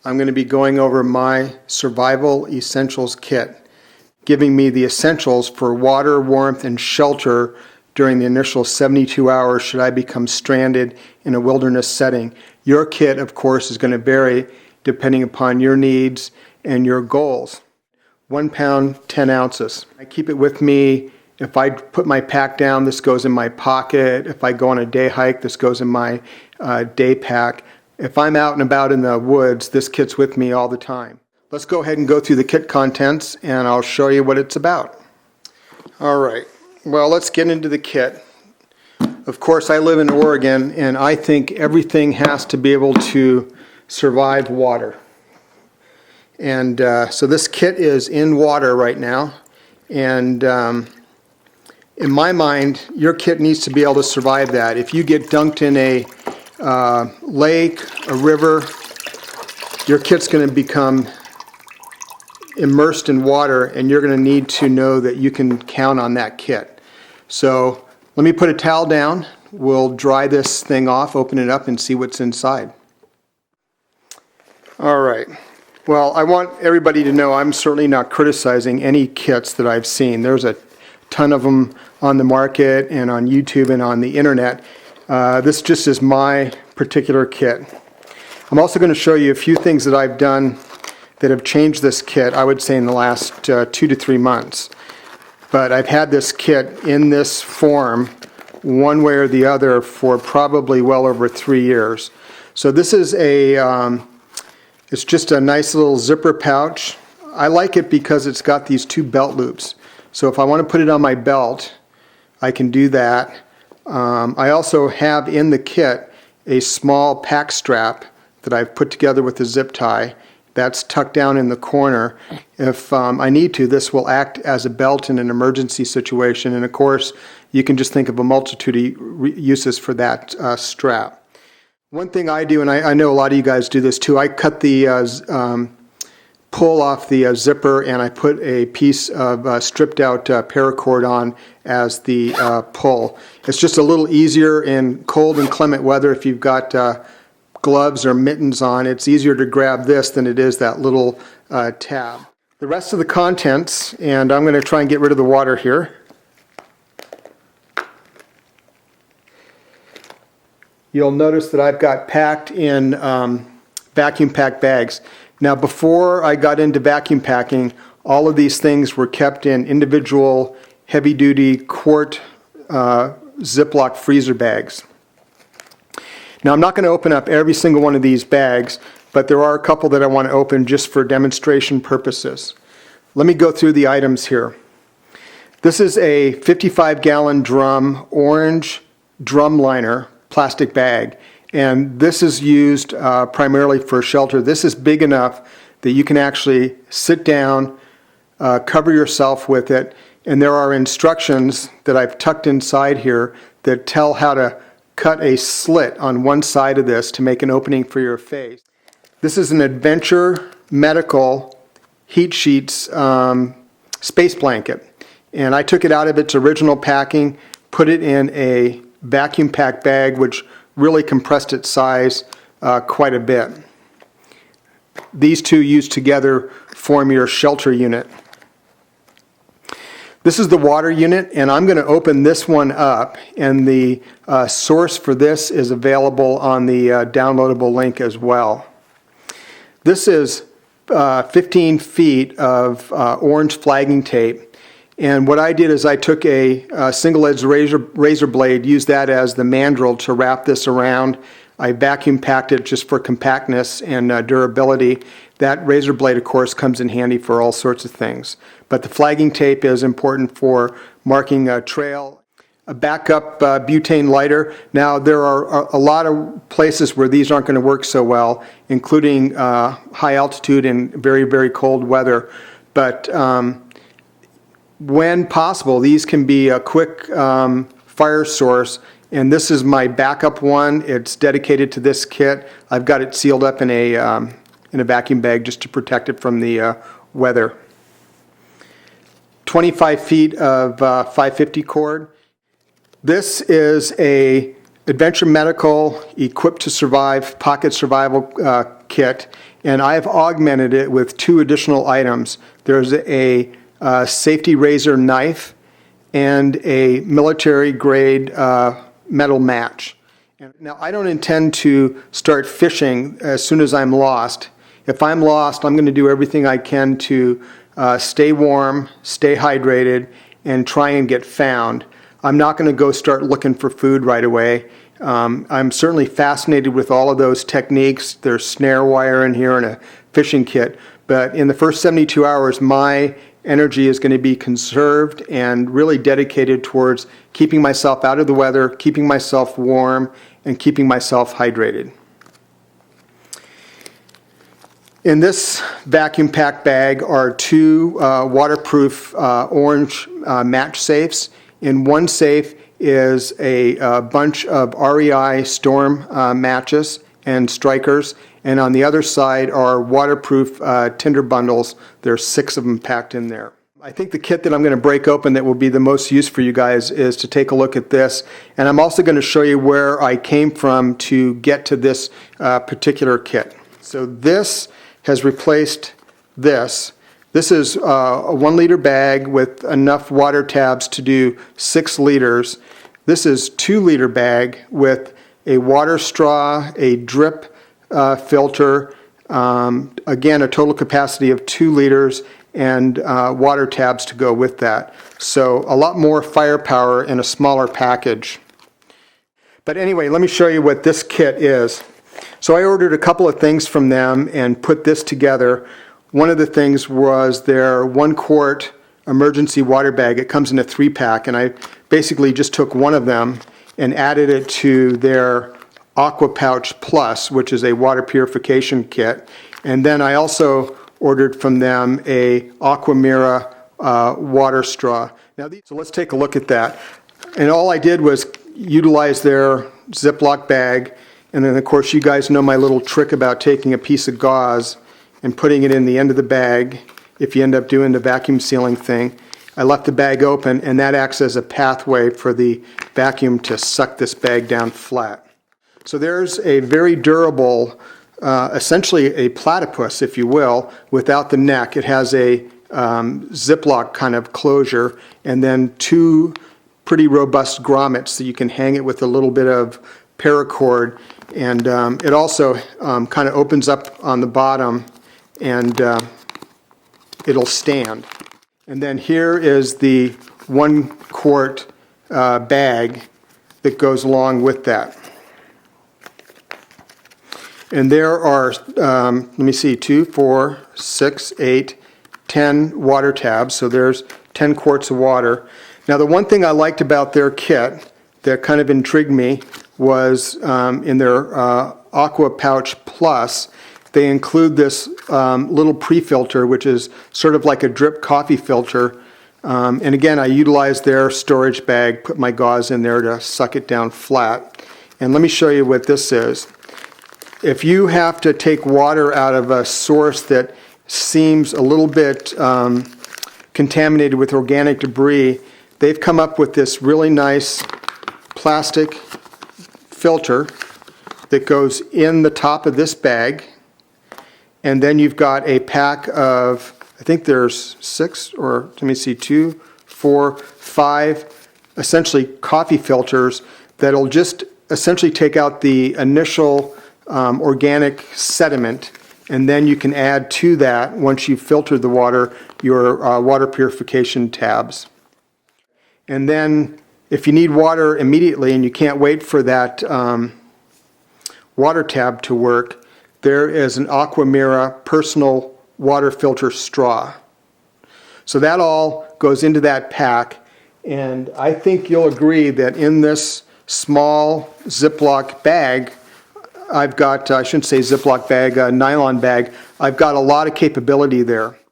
I'm going to be going over my Survival Essentials Kit, giving me the essentials for water, warmth, and shelter during the initial 72 hours should I become stranded in a wilderness setting. Your kit, of course, is going to vary depending upon your needs and your goals. 1 pound, 10 ounces. I keep it with me. If I put my pack down, this goes in my pocket. If I go on a day hike, this goes in my day pack. If I'm out and about in the woods, this kit's with me all the time. Let's go ahead and go through the kit contents and I'll show you what it's about. All right, well, let's get into the kit. Of course, I live in Oregon and I think everything has to be able to survive water. And so this kit is in water right now. And in my mind, your kit needs to be able to survive that. If you get dunked in a lake, a river, your kit's going to become immersed in water and you're going to need to know that you can count on that kit. So let me put a towel down. We'll dry this thing off, open it up, and see what's inside. All right. Well, I want everybody to know I'm certainly not criticizing any kits that I've seen. There's a ton of them on the market and on YouTube and on the internet. This just is my particular kit. I'm also going to show you a few things that I've done that have changed this kit, I would say in the last 2 to 3 months. But I've had this kit in this form, one way or the other, for probably well over 3 years. So this is it's just a nice little zipper pouch. I like it because it's got these 2 belt loops. So if I want to put it on my belt, I can do that. I also have in the kit a small pack strap that I've put together with a zip tie. That's tucked down in the corner. If I need to, this will act as a belt in an emergency situation. And of course, you can just think of a multitude of uses for that strap. One thing I do, and I know a lot of you guys do this too, I cut the pull off the zipper and I put a piece of stripped out paracord on as the pull. It's just a little easier in cold and inclement weather. If you've got gloves or mittens on, it's easier to grab this than it is that little tab. The rest of the contents, and I'm going to try and get rid of the water here. You'll notice that I've got packed in vacuum pack bags. Now, before I got into vacuum packing, all of these things were kept in individual heavy-duty quart Ziploc freezer bags. Now, I'm not going to open up every single one of these bags, but there are a couple that I want to open just for demonstration purposes. Let me go through the items here. This is a 55-gallon drum, orange drum liner plastic bag. And this is used primarily for shelter. This is big enough that you can actually sit down, cover yourself with it, and there are instructions that I've tucked inside here that tell how to cut a slit on one side of this to make an opening for your face. This is an Adventure Medical Heat Sheets space blanket, and I took it out of its original packing, put it in a vacuum pack bag, which really compressed its size quite a bit. These two used together form your shelter unit. This is the water unit, and I'm going to open this one up, and the source for this is available on the downloadable link as well. This is 15 feet of orange flagging tape. And what I did is I took a single-edged razor blade, used that as the mandrel to wrap this around. I vacuum packed it just for compactness and durability. That razor blade, of course, comes in handy for all sorts of things. But the flagging tape is important for marking a trail. A backup butane lighter. Now, there are a lot of places where these aren't going to work so well, including high altitude and very, very cold weather. But when possible, these can be a quick fire source, and this is my backup one. It's dedicated to this kit. I've got it sealed up in a vacuum bag just to protect it from the weather. 25 feet of 550 cord. This is a Adventure Medical Equipped to Survive Pocket Survival Kit, and I've augmented it with 2 additional items. There's a safety razor knife and a military grade metal match. Now, I don't intend to start fishing as soon as I'm lost. If I'm lost, I'm going to do everything I can to stay warm, stay hydrated, and try and get found. I'm not going to go start looking for food right away. I'm certainly fascinated with all of those techniques. There's snare wire in here and a fishing kit. But in the first 72 hours, my energy is going to be conserved and really dedicated towards keeping myself out of the weather, keeping myself warm, and keeping myself hydrated. In this vacuum pack bag are 2 waterproof orange match safes. In one safe is a bunch of REI Storm matches and strikers, and on the other side are waterproof tinder bundles. There's 6 of them packed in there. I think the kit that I'm going to break open that will be the most use for you guys is to take a look at this, and I'm also going to show you where I came from to get to this particular kit. So this has replaced this. This is a 1 liter bag with enough water tabs to do 6 liters. This is 2 liter bag with a water straw, a drip filter, again a total capacity of 2 liters, and water tabs to go with that. So a lot more firepower in a smaller package. But anyway, let me show you what this kit is. So I ordered a couple of things from them and put this together. One of the things was their 1 quart emergency water bag. It comes in a 3-pack, and I basically just took one of them and added it to their Aqua Pouch Plus, which is a water purification kit. And then I also ordered from them a Aqua Mira water straw. So let's take a look at that. And all I did was utilize their Ziploc bag. And then, of course, you guys know my little trick about taking a piece of gauze and putting it in the end of the bag if you end up doing the vacuum sealing thing. I left the bag open, and that acts as a pathway for the vacuum to suck this bag down flat. So there's a very durable, essentially a platypus, if you will, without the neck. It has a Ziploc kind of closure, and then 2 pretty robust grommets that you can hang it with a little bit of paracord. And it also kind of opens up on the bottom, and it'll stand. And then here is the 1 quart bag that goes along with that. And there are, let me see, 2, 4, 6, 8, 10 water tabs. So there's 10 quarts of water. Now the one thing I liked about their kit that kind of intrigued me was in their Aqua Pouch Plus, they include this little pre-filter, which is sort of like a drip coffee filter. And again, I utilized their storage bag, put my gauze in there to suck it down flat. And let me show you what this is. If you have to take water out of a source that seems a little bit contaminated with organic debris, they've come up with this really nice plastic filter that goes in the top of this bag, and then you've got a pack of, I think there's 6, or let me see, 2, 4, 5 essentially coffee filters that'll just essentially take out the initial organic sediment, and then you can add to that, once you've filtered the water, your water purification tabs. And then if you need water immediately and you can't wait for that water tab to work, there is an Aqua Mira personal water filter straw. So that all goes into that pack, and I think you'll agree that in this small Ziploc bag, I've got, I shouldn't say Ziploc bag, nylon bag, I've got a lot of capability there.